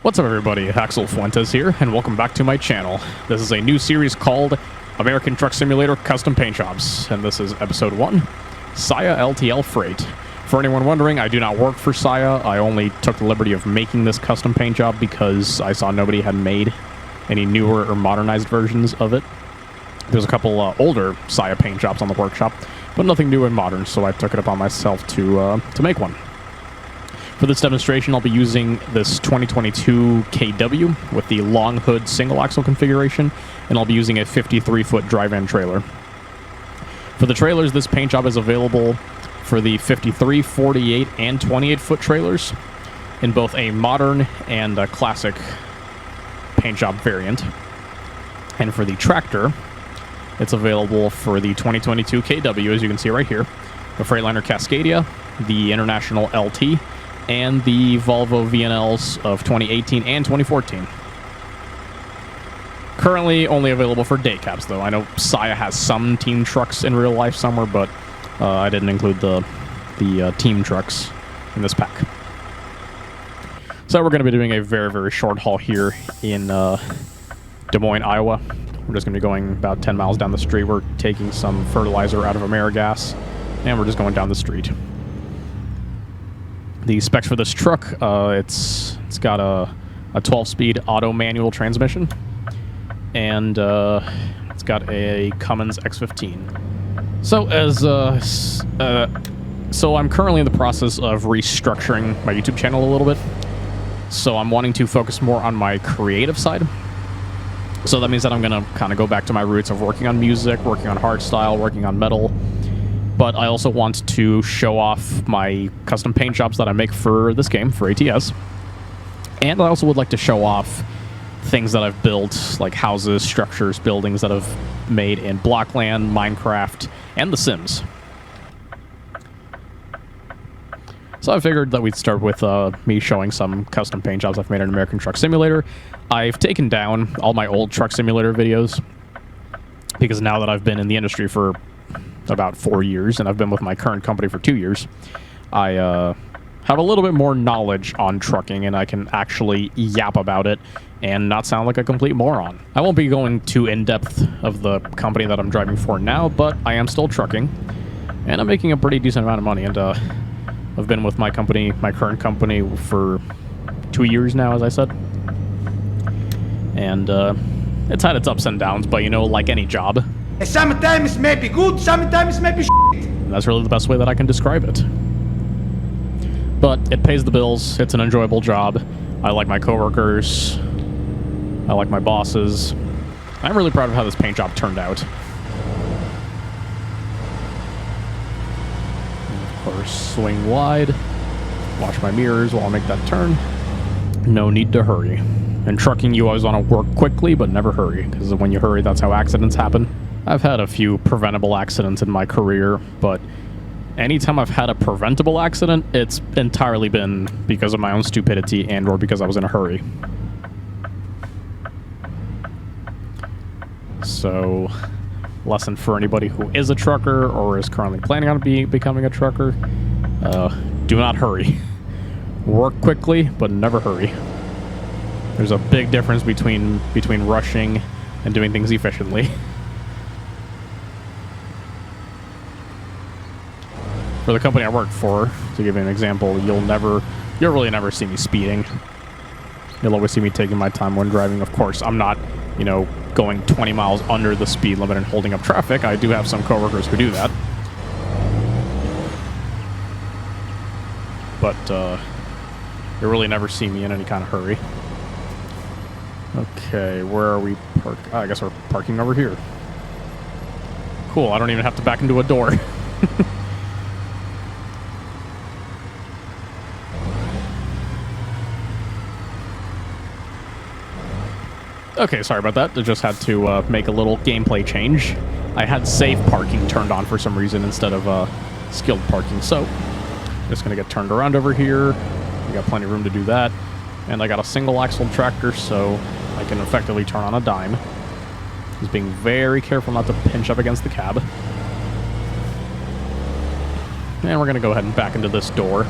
What's up everybody, Axel Fuentes here, and welcome back to my channel. This is a new series called American Truck Simulator Custom Paint Jobs, and this is episode 1, SAIA LTL Freight. For anyone wondering, I do not work for SAIA. I only took the liberty of making this custom paint job because I saw nobody had made any newer or modernized versions of it. There's a couple older SAIA paint jobs on the workshop, but nothing new and modern, so I took it upon myself to make one. For this demonstration, I'll be using this 2022 KW with the long hood single axle configuration, and I'll be using a 53-foot dry van trailer. For the trailers, this paint job is available for the 53, 48, and 28-foot trailers in both a modern and a classic paint job variant. And for the tractor, it's available for the 2022 KW, as you can see right here, the Freightliner Cascadia, the International LT, and the Volvo VNLs of 2018 and 2014. Currently only available for Daycabs, though. I know SAIA has some team trucks in real life somewhere, but I didn't include the team trucks in this pack. So we're going to be doing a very, very short haul here in Des Moines, Iowa. We're just going to be going about 10 miles down the street. We're taking some fertilizer out of AmeriGas, and we're just going down the street. The specs for this truck, it's got a 12-speed auto manual transmission, and it's got a Cummins X15. So I'm currently in the process of restructuring my YouTube channel a little bit. So I'm wanting to focus more on my creative side. So that means that I'm going to kind of go back to my roots of working on music, working on hardstyle, working on metal. But I also want to show off my custom paint jobs that I make for this game, for ATS. And I also would like to show off things that I've built, like houses, structures, buildings that I've made in Blockland, Minecraft, and The Sims. So I figured that we'd start with me showing some custom paint jobs I've made in American Truck Simulator. I've taken down all my old Truck Simulator videos, because now that I've been in the industry for about 4 years, and I've been with my current company for 2 years, I have a little bit more knowledge on trucking, and I can actually yap about it and not sound like a complete moron. I won't be going too in-depth of the company that I'm driving for now, but I am still trucking, and I'm making a pretty decent amount of money, and I've been with my company, my current company, for 2 years now, as I said. And it's had its ups and downs, but you know, like any job, sometimes may be good, sometimes may be shit. That's really the best way that I can describe it. But it pays the bills. It's an enjoyable job. I like my coworkers. I like my bosses. I'm really proud of how this paint job turned out. And of course, swing wide. Watch my mirrors while I make that turn. No need to hurry. In trucking, you always want to work quickly, but never hurry, because when you hurry, that's how accidents happen. I've had a few preventable accidents in my career, but anytime I've had a preventable accident, it's entirely been because of my own stupidity and or because I was in a hurry. So, lesson for anybody who is a trucker or is currently planning on becoming a trucker, do not hurry. Work quickly, but never hurry. There's a big difference between rushing and doing things efficiently. For the company I work for, to give you an example, you'll really never see me speeding. You'll always see me taking my time when driving. Of course, I'm not, you know, going 20 miles under the speed limit and holding up traffic. I do have some coworkers who do that. But you'll really never see me in any kind of hurry. Okay, where are we parked? I guess we're parking over here. Cool, I don't even have to back into a door. Okay, sorry about that. I just had to make a little gameplay change. I had safe parking turned on for some reason instead of skilled parking, so just gonna get turned around over here. We got plenty of room to do that. And I got a single axle tractor, so I can effectively turn on a dime. Just being very careful not to pinch up against the cab. And we're gonna go ahead and back into this door.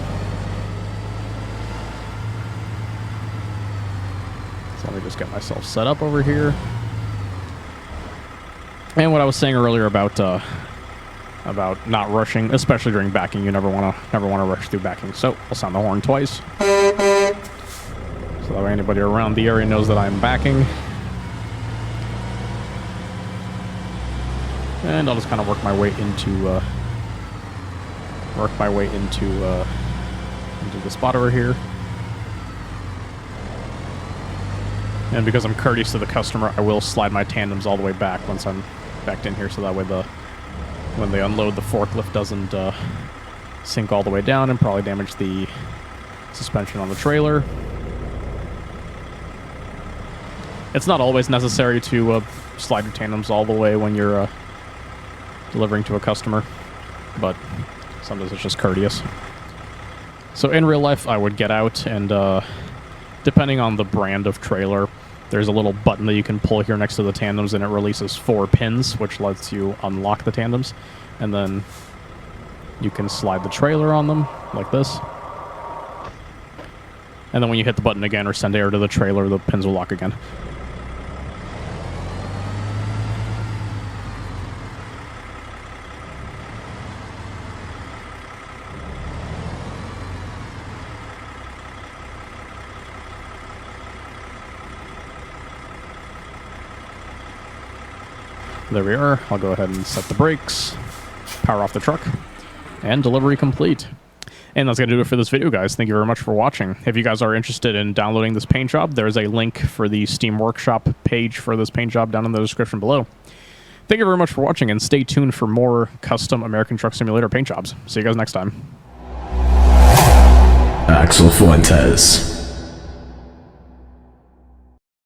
So let me just get myself set up over here. And what I was saying earlier about not rushing, especially during backing, you never want to rush through backing. So I'll sound the horn twice, so that way anybody around the area knows that I'm backing. And I'll just kind of work my way into the spot over here. And because I'm courteous to the customer, I will slide my tandems all the way back once I'm backed in here, so that way when they unload, the forklift doesn't sink all the way down and probably damage the suspension on the trailer. It's not always necessary to slide your tandems all the way when you're delivering to a customer, but sometimes it's just courteous. So in real life, I would get out and, depending on the brand of trailer, there's a little button that you can pull here next to the tandems, and it releases 4 pins, which lets you unlock the tandems. And then you can slide the trailer on them, like this. And then when you hit the button again or send air to the trailer, the pins will lock again. There we are. I'll go ahead and set the brakes, power off the truck, and delivery complete. And that's going to do it for this video, guys. Thank you very much for watching. If you guys are interested in downloading this paint job, there's a link for the Steam Workshop page for this paint job down in the description below. Thank you very much for watching, and stay tuned for more custom American Truck Simulator paint jobs. See you guys next time. Axel Fuentes.